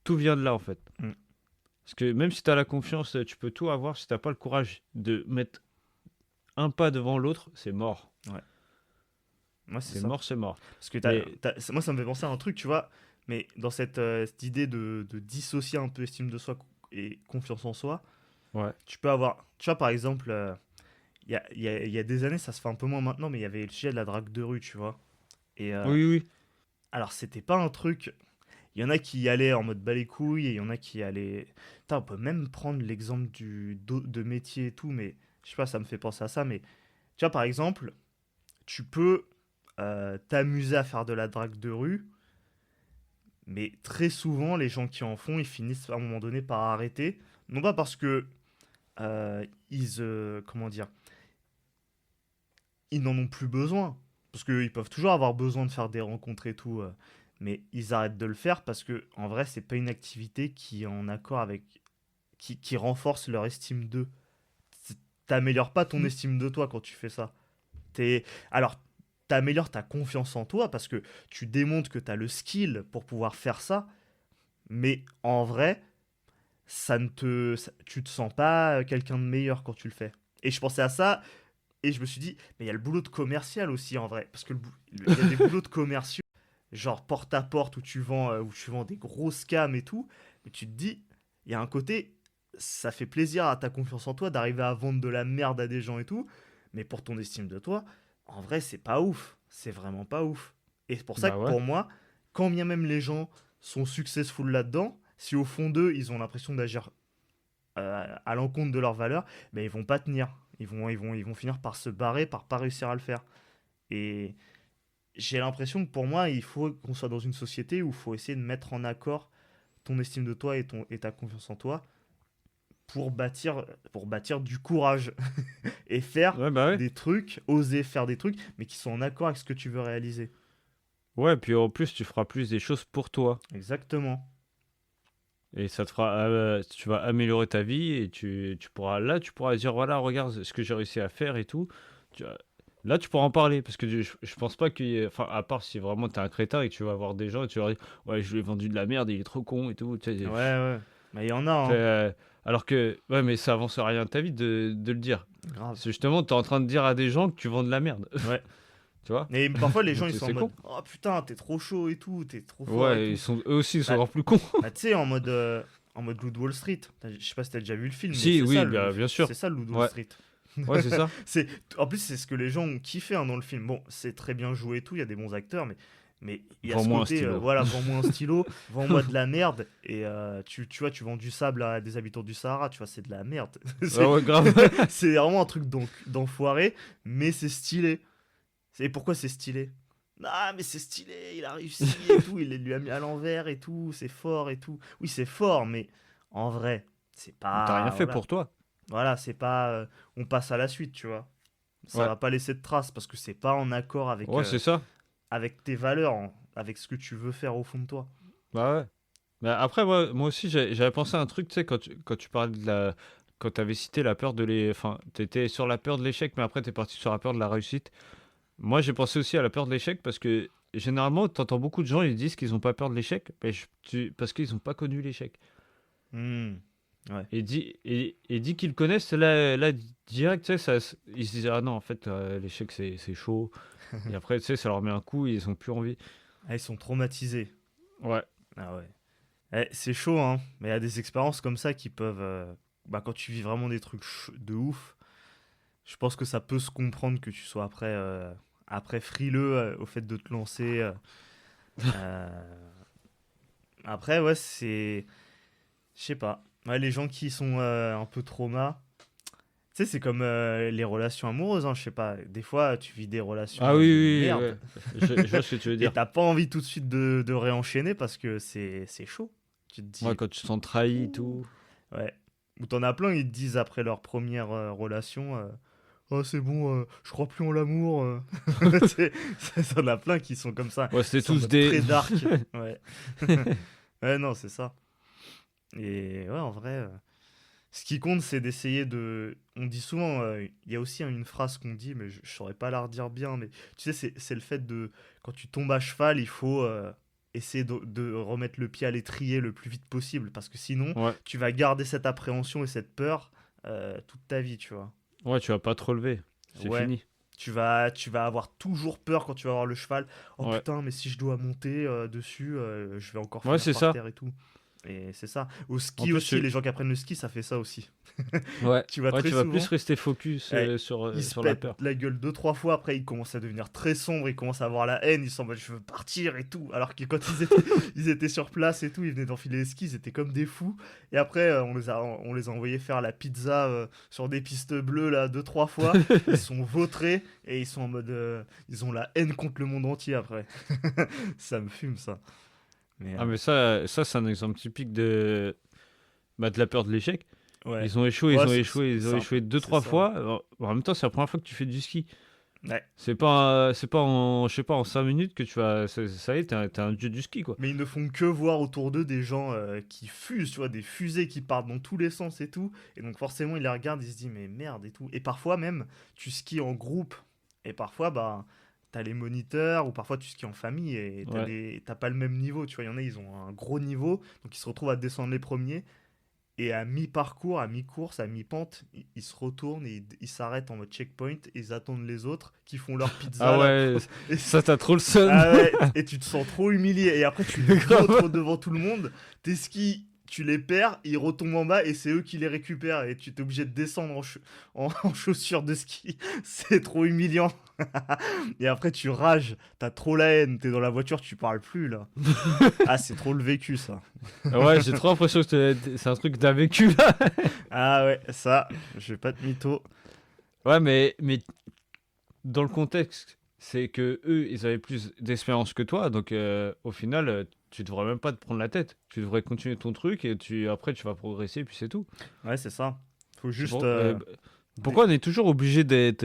Tout vient de là, en fait. Mm. Parce que même si tu as la confiance, tu peux tout avoir. Si t'as pas le courage de mettre un pas devant l'autre, c'est mort. Ouais, moi c'est C'est ça. mort, c'est mort. Parce que Mais moi, ça me fait penser à un truc, tu vois, mais dans cette idée de dissocier un peu estime de soi et confiance en soi, ouais. tu peux avoir, tu vois, par exemple, il y a des années, ça se fait un peu moins maintenant, mais il y avait le sujet de la drague de rue, tu vois. Et Oui, oui. alors, c'était pas un truc. Il y en a qui y allaient en mode bas les couilles et il y en a qui y allaient. Putain, on peut même prendre l'exemple de métier et tout, mais je sais pas, ça me fait penser à ça. Mais tu vois, par exemple, tu peux t'amuser à faire de la drague de rue, mais très souvent, les gens qui en font, ils finissent à un moment donné par arrêter. Non pas parce que comment dire, ils n'en ont plus besoin. Parce qu'ils peuvent toujours avoir besoin de faire des rencontres et tout. mais ils arrêtent de le faire parce que en vrai, c'est pas une activité qui est en accord avec qui renforce leur estime d'eux. T'améliores pas ton estime de toi quand tu fais ça. T'es... Alors, t'améliores ta confiance en toi parce que tu démontres que t'as le skill pour pouvoir faire ça, mais en vrai, tu te sens pas quelqu'un de meilleur quand tu le fais. Et je pensais à ça et je me suis dit, mais il y a le boulot de commercial aussi en vrai, parce que il y a des boulots de commerciaux, genre porte à porte où tu vends des grosses cams et tout, et tu te dis, il y a un côté, ça fait plaisir à ta confiance en toi d'arriver à vendre de la merde à des gens et tout, mais pour ton estime de toi, en vrai, c'est pas ouf, c'est vraiment pas ouf. Et c'est pour ça Bah que ouais. pour moi, quand bien même les gens sont successful là-dedans, si au fond d'eux, ils ont l'impression d'agir à l'encontre de leurs valeurs, ben ils vont pas tenir. Ils vont finir par se barrer, par pas réussir à le faire. Et j'ai l'impression que pour moi, il faut qu'on soit dans une société où il faut essayer de mettre en accord ton estime de toi et ta confiance en toi pour bâtir du courage et faire Ouais, bah ouais. des trucs, oser faire des trucs, mais qui sont en accord avec ce que tu veux réaliser. Ouais, puis en plus, tu feras plus des choses pour toi. Exactement. Et ça te fera, tu vas améliorer ta vie et tu pourras dire, voilà, regarde ce que j'ai réussi à faire et tout. Tu, là, tu pourras en parler parce que je pense pas qu'il y ait, enfin, à part si vraiment t'es un crétin et que tu vas voir des gens et tu leur dis, ouais, je lui ai vendu de la merde, il est trop con et tout. Tu sais, Ouais, ouais. Mais il y en a, tu sais, hein. alors que, ouais, mais ça avance rien de ta vie de le dire. Grave. C'est justement, t'es en train de dire à des gens que tu vends de la merde. Ouais. Tu vois? Et parfois, les gens, Donc ils sont en c'est mode, con. oh putain, t'es trop chaud et tout, t'es trop fort et Ouais, tout. eux aussi, ils sont Bah, encore plus cons. bah, tu sais, en mode Loup de Wall Street. Je sais pas si t'as déjà vu le film, mais Si, oui, bien sûr. c'est ça le Loup de Wall Ouais, Street. ouais, c'est ça. C'est, en plus, c'est ce que les gens ont kiffé hein, dans le film. Bon, c'est très bien joué et tout, il y a des bons acteurs, mais il y a ce Vends-moi un côté, stylo. voilà, vends-moi un stylo, vends-moi de la merde, et tu vois, tu vends du sable à des habitants du Sahara, tu vois, c'est de la merde. Ah ouais, grave. C'est vraiment un truc d'enfoiré, mais c'est stylé. Et pourquoi c'est stylé? Ah, mais c'est stylé, il a réussi et tout, il lui a mis à l'envers et tout, c'est fort et tout. Oui, c'est fort, mais en vrai, c'est T'as rien pas. fait Voilà, pour toi. voilà c'est pas. On passe à la suite, tu vois. Ça Ouais, va pas laisser de traces parce que c'est pas en accord ouais, c'est ça. avec tes valeurs, avec ce que tu veux faire au fond de toi. Bah ouais. Bah après, moi aussi, j'avais pensé à un truc, tu sais, quand tu parlais de la. Quand t'avais cité la peur de les. Enfin, t'étais sur la peur de l'échec, mais après, t'es parti sur la peur de la réussite. Moi, j'ai pensé aussi à la peur de l'échec parce que généralement, t'entends beaucoup de gens, ils disent qu'ils ont pas peur de l'échec, mais parce qu'ils ont pas connu l'échec. Hmm, ouais. Et dit qu'ils le connaissent, là direct, tu sais, ils se disent, ah non, en fait, l'échec, c'est chaud. Et après, tu sais, ça leur met un coup, ils ont plus envie. Ah, ils sont traumatisés. Ouais. Ah ouais. C'est chaud, hein. Mais il y a des expériences comme ça qui peuvent. Bah, quand tu vis vraiment des trucs de ouf, je pense que ça peut se comprendre que tu sois après frileux au fait de te lancer. Euh, Après, ouais, c'est. Je sais pas. Ouais, les gens qui sont un peu trauma. Tu sais, c'est comme les relations amoureuses, hein, je sais pas. Des fois, tu vis des relations Ah oui, de oui, merde ouais. Je vois ce que tu veux et dire. t'as pas envie tout de suite de réenchaîner parce que c'est chaud. Tu te Ouais, dis, quand tu te sens trahi et ouh. tout. Ouais. Ou t'en as plein, ils te disent après leur première relation, oh c'est bon, je crois plus en l'amour. T'en as plein qui sont comme ça, Ouais, qui c'était sont en tous mode des. très dark. Ouais. Ouais, non, c'est ça. Et ouais, en vrai, ce qui compte, c'est d'essayer de. On dit souvent, il y a aussi une phrase qu'on dit, mais je saurais pas la redire bien, mais tu sais, c'est le fait de. Quand tu tombes à cheval, il faut essayer de remettre le pied à l'étrier le plus vite possible, parce que sinon, Ouais, tu vas garder cette appréhension et cette peur toute ta vie, tu vois. ouais, tu vas pas te relever. C'est Ouais. fini. Tu vas avoir toujours peur quand tu vas voir le cheval. Oh Ouais, putain, mais si je dois monter dessus, je vais encore ouais, finir c'est par ça. terre et tout. Et c'est ça. Au En ski plus, aussi, les gens qui apprennent le ski, ça fait ça aussi. ouais, Tu vas ouais, très tu vas plus souvent. rester focus Eh, ils se sur la pètent peur. la gueule deux, trois fois. Après, ils commencent à devenir très sombres. Ils commencent à avoir la haine. Ils sont en mode, je veux partir et tout. Alors que quand ils étaient sur place et tout, ils venaient d'enfiler les skis. Ils étaient comme des fous. Et après, on les a envoyés faire la pizza sur des pistes bleues, là, deux, trois fois. Ils sont vautrés. Et ils sont en mode. Ils ont la haine contre le monde entier après. Ça me fume, ça. Mais Ah, mais ça c'est un exemple typique de la peur de l'échec. ouais. Ils ont échoué, Ouais, ils ont échoué, ils ont c'est un échoué peu. deux, C'est trois ça. fois. En même temps, c'est la première fois que tu fais du ski. Ouais. C'est pas en, je sais pas, en 5 minutes que tu vas. Ça y est, t'es un dieu du ski, quoi. Mais ils ne font que voir autour d'eux des gens qui fusent, tu vois, des fusées qui partent dans tous les sens et tout. Et donc forcément, ils les regardent, ils se disent, mais merde et tout. Et parfois même, tu skis en groupe. Et parfois, bah, t'as les moniteurs, ou parfois tu skis en famille et Ouais. t'as pas le même niveau. Tu vois, il y en a, ils ont un gros niveau, donc ils se retrouvent à descendre les premiers. Et à mi-parcours, à mi-course, à mi-pente, ils se retournent et ils s'arrêtent en mode checkpoint et ils attendent les autres qui font leur Ah pizza là. ouais, Et ça, t'as trop le seum. ah ouais, et tu te sens trop humilié. Et après, tu les Grave. vautres devant tout le monde. Tes skis, tu les perds, ils retombent en bas et c'est eux qui les récupèrent. Et tu t'es obligé de descendre en chaussures de ski. C'est trop humiliant. Et après, tu rages. T'as trop la haine. T'es dans la voiture, tu parles plus là. Ah, c'est trop le vécu ça. Ouais, j'ai trop l'impression que c'est un truc que t'as vécu là. Ah ouais, ça, je vais pas te mytho. Ouais, mais dans le contexte, c'est que eux, ils avaient plus d'expérience que toi, donc au final, tu devrais même pas te prendre la tête. Tu devrais continuer ton truc et après, tu vas progresser, puis c'est tout. Ouais, c'est ça. Faut C'est juste. pourquoi on est toujours obligé d'être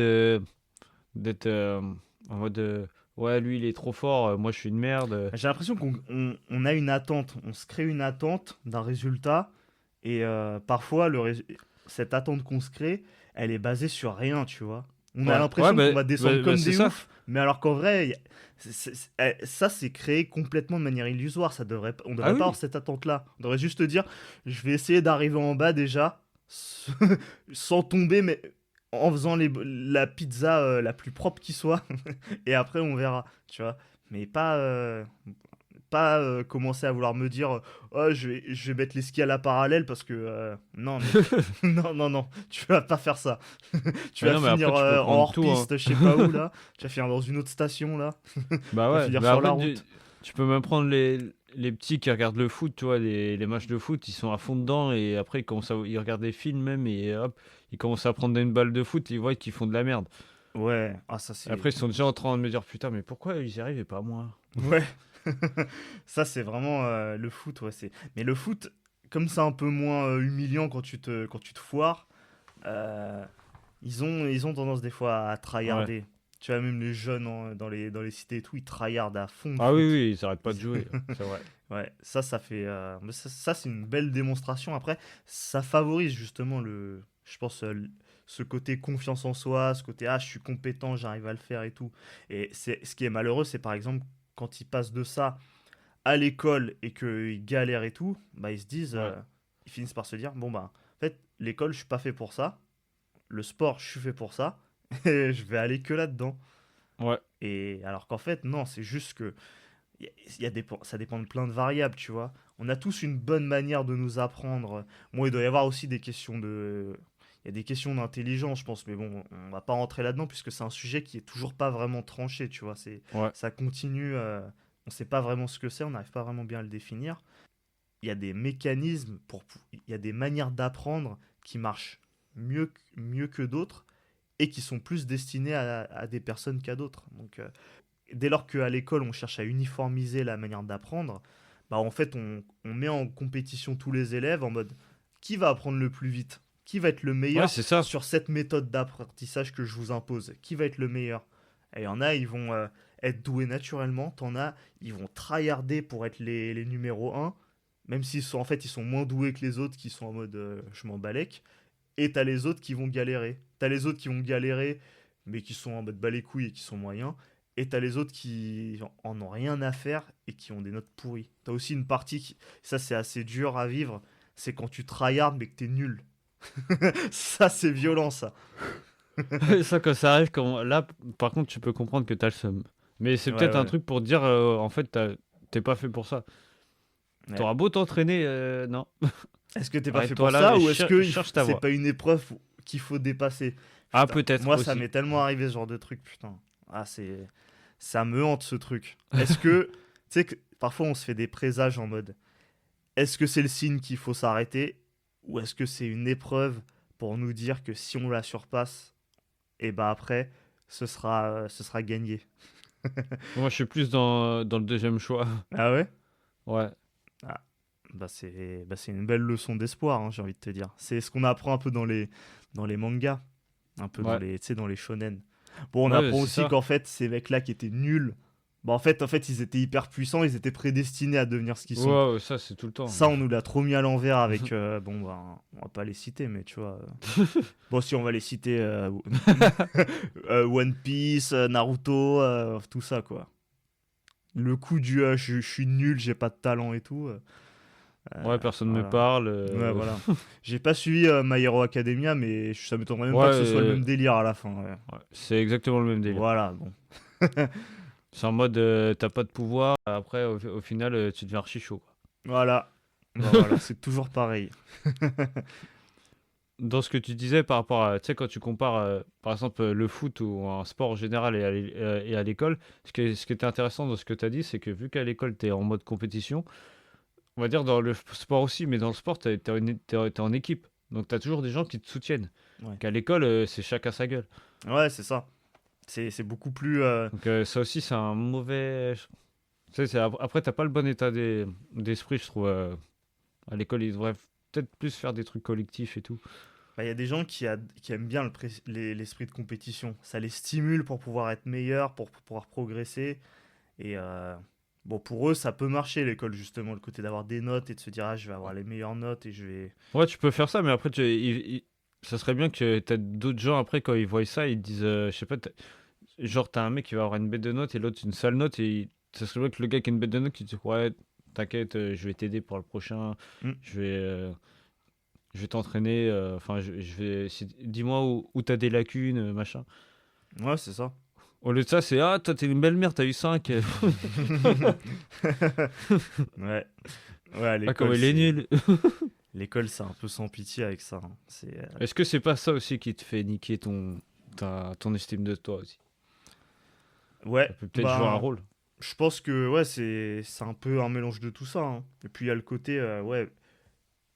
en mode ouais, lui, il est trop fort, moi, je suis une merde. J'ai l'impression qu'on a une attente. On se crée une attente d'un résultat. Et parfois, cette attente qu'on se crée, elle est basée sur rien, tu vois. On a Ouais, l'impression ouais, qu'on va descendre comme c'est des ça. oufs, mais alors qu'en vrai, ça c'est créé complètement de manière illusoire. On Ah devrait pas oui. avoir cette attente-là. On devrait juste te dire, je vais essayer d'arriver en bas déjà, sans tomber, mais en faisant la pizza la plus propre qui soit, et après on verra, tu vois. Mais pas commencer à vouloir me dire oh je vais mettre les skis à la parallèle parce que non mais non non non tu vas pas faire ça. Tu Mais vas non, mais finir après, tu peux en prendre hors tout, hein. piste je sais pas où là, tu vas finir dans une autre station là, Bah tu vas ouais, finir mais sur la après, route. tu peux même prendre les petits qui regardent le foot, tu vois, les matchs de foot, ils sont à fond dedans et après, ils regardent des films même et hop, ils commencent à prendre une balle de foot et ils voient qu'ils font de la merde. Ouais, ah ça Et c'est après, ils sont déjà en train de me dire, putain, mais pourquoi ils y arrivent et pas moi? ouais. Ça c'est vraiment le foot, ouais, mais le foot comme c'est un peu moins humiliant quand tu te foires, euh, ils ont tendance des fois à Ouais. tryharder. Tu vois, même les jeunes dans les cités et tout, ils tryhardent à fond le Ah oui, foot. oui, ils arrêtent pas de jouer, c'est vrai. Ouais, ça fait. Mais ça, c'est une belle démonstration. Après, ça favorise justement je pense, ce côté confiance en soi, ce côté je suis compétent, j'arrive à le faire et tout. Et ce qui est malheureux, c'est par exemple quand ils passent de ça à l'école et qu'ils galèrent et tout, bah ils se disent, Ouais. ils finissent par se dire, bon bah, en fait, l'école, je suis pas fait pour ça. Le sport, je suis fait pour ça. Et je vais aller que là-dedans. Ouais. Et alors qu'en fait, non, c'est juste que ça dépend de plein de variables, tu vois. On a tous une bonne manière de nous apprendre. Bon, il doit y avoir aussi des questions de. Il y a des questions d'intelligence, je pense, mais bon, on va pas rentrer là-dedans puisque c'est un sujet qui est toujours pas vraiment tranché, tu vois. Ouais. Ça continue. On sait pas vraiment ce que c'est, on n'arrive pas vraiment bien à le définir. Il y a des mécanismes, il y a des manières d'apprendre qui marchent mieux que d'autres et qui sont plus destinées à des personnes qu'à d'autres. Donc, dès lors qu'à l'école, on cherche à uniformiser la manière d'apprendre, bah en fait, on met en compétition tous les élèves en mode qui va apprendre le plus vite, qui va être le Ouais, meilleur c'est ça. sur cette méthode d'apprentissage que je vous impose, qui va être le meilleur. Et il y en a, ils vont être doués naturellement, t'en as, ils vont tryharder pour être les numéros un, même en fait, ils sont moins doués que les autres qui sont en mode je m'en balèque. Et t'as les autres qui vont galérer. T'as les autres qui vont galérer, mais qui sont en mode bas les couilles et qui sont moyens. Et t'as les autres qui en ont rien à faire et qui ont des notes pourries. T'as aussi une partie ça c'est assez dur à vivre, c'est quand tu tryhard mais que t'es nul. Ça c'est violent ça. Ça, quand ça arrive, là, par contre, tu peux comprendre que t'as le seum. Mais c'est Ouais, peut-être un ouais. truc pour te dire, en fait, t'es pas fait pour ça. Ouais. T'auras beau t'entraîner, non. Est-ce que t'es pas fait Arrête-toi pour là ça et ou est-ce que cherche ta c'est voie. pas une épreuve qu'il faut dépasser? Ah, Putain, peut-être moi ça aussi. m'est tellement arrivé ce genre de truc, putain. Ça me hante ce truc. Est-ce que tu sais que parfois on se fait des présages en mode est-ce que c'est le signe qu'il faut s'arrêter ou est-ce que c'est une épreuve pour nous dire que si on la surpasse, et bah après ce sera gagné. Moi, je suis plus dans le deuxième choix. Ah ouais? Ouais. Ah, bah c'est une belle leçon d'espoir, hein, j'ai envie de te dire. C'est ce qu'on apprend un peu dans les mangas, un peu Ouais. tu sais, dans les shonen. Bon, on Ouais, apprend c'est aussi ça. qu'en fait, ces mecs-là qui étaient nuls, bah en fait, ils étaient hyper puissants, ils étaient prédestinés à devenir ce qu'ils sont. Ouais, ouais, ça, c'est tout le temps. Ça, on nous l'a trop mis à l'envers avec. Bon, bah, on va pas les citer, mais tu vois. Bon, si on va les citer, One Piece, Naruto, tout ça, quoi. Le coup du je suis nul, j'ai pas de talent et tout. Ouais, personne me Voilà. parle. Ouais, voilà. J'ai pas suivi My Hero Academia, mais ça m'étonnerait même Ouais, pas que ce soit le même délire à la fin. Ouais. ouais, c'est exactement le même délire. Voilà, bon. C'est en mode, t'as pas de pouvoir, après, au final, tu deviens archi chaud, quoi. Voilà. Bah voilà, c'est toujours pareil. Dans ce que tu disais par rapport à, tu sais, quand tu compares, par exemple, le foot ou un sport en général et à l'école, ce qui était intéressant dans ce que tu as dit, c'est que vu qu'à l'école, tu es en mode compétition, on va dire dans le sport aussi, mais dans le sport, tu es en équipe. Donc, tu as toujours des gens qui te soutiennent. Ouais, Qu'à l'école, c'est chacun sa gueule. ouais, c'est ça. C'est beaucoup plus. Donc, ça aussi, c'est un mauvais. Tu sais, après, t'as pas le bon état d'esprit, je trouve. À l'école, ils devraient peut-être plus faire des trucs collectifs et tout. Bah, y a des gens qui aiment bien l'esprit de compétition. Ça les stimule pour pouvoir être meilleurs, pour pouvoir progresser. Et bon, pour eux, ça peut marcher l'école, justement, le côté d'avoir des notes et de se dire, ah, je vais avoir les meilleures notes et je vais. Ouais, tu peux faire ça, mais après, ça serait bien que t'as d'autres gens, après, quand ils voient ça, ils te disent, je sais pas, genre, t'as un mec qui va avoir une bête de notes et l'autre une sale note, et ça serait bien que le gars qui a une bête de notes, qui te dit, ouais, t'inquiète, je vais t'aider pour le prochain, Hmm. je vais, euh, je vais t'entraîner, enfin, dis-moi où t'as des lacunes, machin. Ouais, c'est ça. Au lieu de ça, c'est, ah, toi, t'es une belle mère, t'as eu 5. Ouais. Ouais, à Ah, comme l'école, il est c'est. nul. L'école, c'est un peu sans pitié avec ça, hein. Est-ce que c'est pas ça aussi qui te fait niquer ton estime de toi aussi? Ouais, Ça peut peut-être jouer un ben, rôle. je pense que ouais, c'est un peu un mélange de tout ça, hein. Et puis il y a le côté, ouais,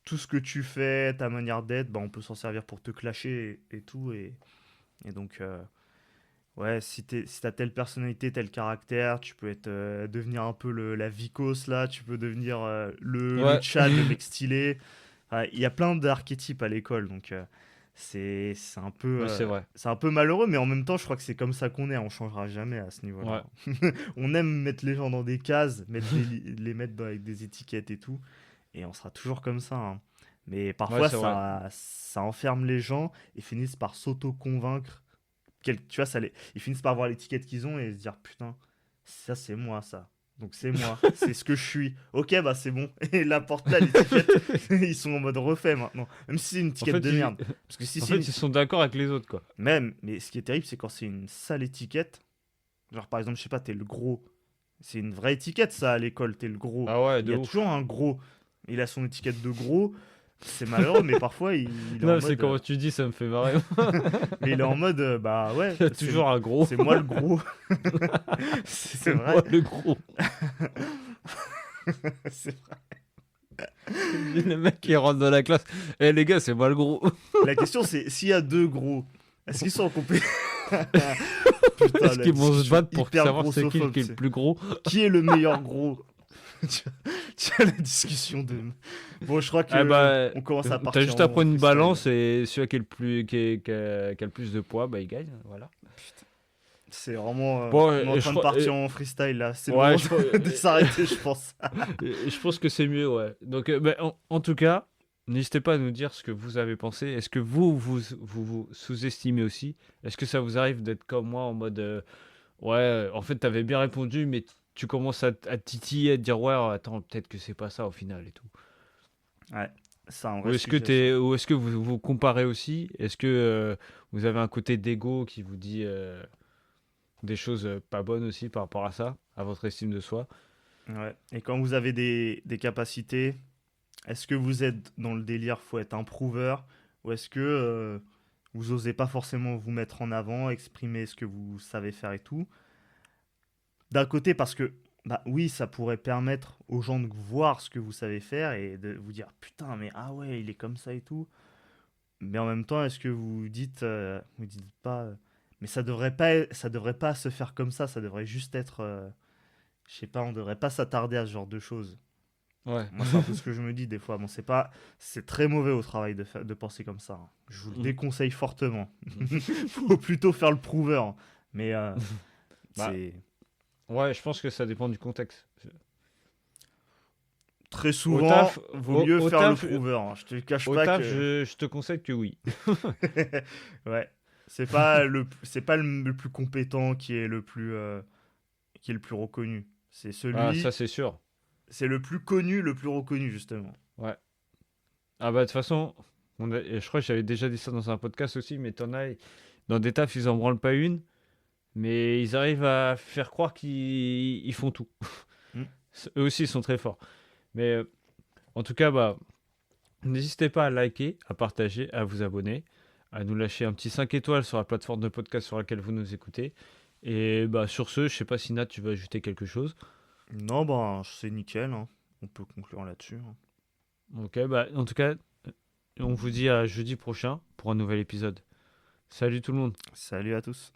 tout ce que tu fais, ta manière d'être, bah, on peut s'en servir pour te clasher et tout. Et donc, ouais, si t'as telle personnalité, tel caractère, tu peux devenir un peu la vicose là, tu peux devenir le Ouais. Chad, le mec stylé. Enfin, il y a plein d'archétypes à l'école, donc Ouais, c'est vrai. c'est un peu malheureux, mais en même temps, je crois que c'est comme ça qu'on est, on changera jamais à ce Ouais. niveau-là. On aime mettre les gens dans des cases, les mettre avec des étiquettes et tout, et on sera toujours comme ça, hein. Mais Ouais, parfois, c'est vrai. ça enferme les gens et finissent par s'auto-convaincre. Tu vois, ils finissent par voir l'étiquette qu'ils ont et se dire putain, ça c'est moi, ça. Donc c'est moi, c'est ce que je suis. Ok, bah c'est bon. Et la porte là, l'étiquette, ils sont en mode refait maintenant. Même si c'est une En étiquette fait, de merde. Parce que si en c'est fait, une. ils sont d'accord avec les autres, quoi. Même, mais ce qui est terrible, c'est quand c'est une sale étiquette. Genre par exemple, je sais pas, t'es le gros. C'est une vraie étiquette ça à l'école, t'es le gros. Ah ouais, Il y de a ouf. toujours un gros. Il a son étiquette de gros. C'est malheureux, mais parfois il est en Non, c'est mode. comment tu dis, ça me fait marrer. Mais il est en mode, bah ouais, Il y a toujours un gros. c'est moi le gros. C'est C'est vrai. moi le gros. C'est vrai. Le mec qui rentre dans la classe. Eh les gars, c'est moi le gros. La question c'est s'il y a deux gros, est-ce qu'ils sont en compétition? Putain, Est-ce la qu'ils vont se discussion battre pour hyper savoir c'est qui grossophobe, est le c'est plus gros? qui est le meilleur gros? Tiens, la discussion de. Bon, je crois que Ah bah, on commence à t'as partir juste à en prendre une freestyle. balance et celui qui, est le plus, qui a le plus de poids, bah il gagne. Voilà. C'est vraiment. Bon, On est en je train de crois- partir en freestyle là. C'est le ouais, moment je crois- de s'arrêter, je pense. je pense que c'est mieux, ouais. Donc, bah, en tout cas, n'hésitez pas à nous dire ce que vous avez pensé. Est-ce que vous sous-estimez aussi? Est-ce que ça vous arrive d'être comme moi en mode, ouais, en fait, t'avais bien répondu, mais tu commences à titiller, à te dire, ouais, attends, peut-être que c'est pas ça au final et tout. Ouais, c'est un Ou vrai est-ce que sujet ça. ou est-ce que vous comparez aussi? Est-ce que vous avez un côté d'ego qui vous dit des choses pas bonnes aussi par rapport à ça, à votre estime de soi? Ouais. Et quand vous avez des capacités, est-ce que vous êtes dans le délire, faut être un prouveur, ou est-ce que vous osez pas forcément vous mettre en avant, exprimer ce que vous savez faire et tout? D'un côté, parce que, bah oui, ça pourrait permettre aux gens de voir ce que vous savez faire et de vous dire putain, mais ah ouais, il est comme ça et tout. Mais en même temps, est-ce que vous dites pas, mais ça devrait pas se faire comme ça devrait juste être, je sais pas, on devrait pas s'attarder à ce genre de choses. Ouais. Moi, c'est un peu ce que je me dis des fois. Bon, c'est très mauvais au travail de penser comme ça, hein. Je vous le Mhm. déconseille fortement. Faut plutôt faire le prouveur. Mais Bah, c'est ouais, je pense que ça dépend du contexte. très Au souvent, taf, vaut mieux au faire le taf, prouveur, hein. Je te cache au pas taf, que je te conseille que oui. ouais, c'est pas le plus compétent qui est le plus reconnu. Ah, ça c'est sûr. C'est le plus connu, le plus reconnu justement. Ouais. Ah bah de toute façon, et je crois que j'avais déjà dit ça dans un podcast aussi, mais t'en as, dans des tafs, ils en branlent pas une, mais ils arrivent à faire croire qu'ils font tout. Hmm. Eux aussi, ils sont très forts. Mais en tout cas, bah, n'hésitez pas à liker, à partager, à vous abonner, à nous lâcher un petit 5 étoiles sur la plateforme de podcast sur laquelle vous nous écoutez. Et bah sur ce, je sais pas si Nat, tu veux ajouter quelque chose. Non, ben c'est nickel, hein. On peut conclure là-dessus, hein. Ok, bah en tout cas, on vous dit à jeudi prochain pour un nouvel épisode. Salut tout le monde. Salut à tous.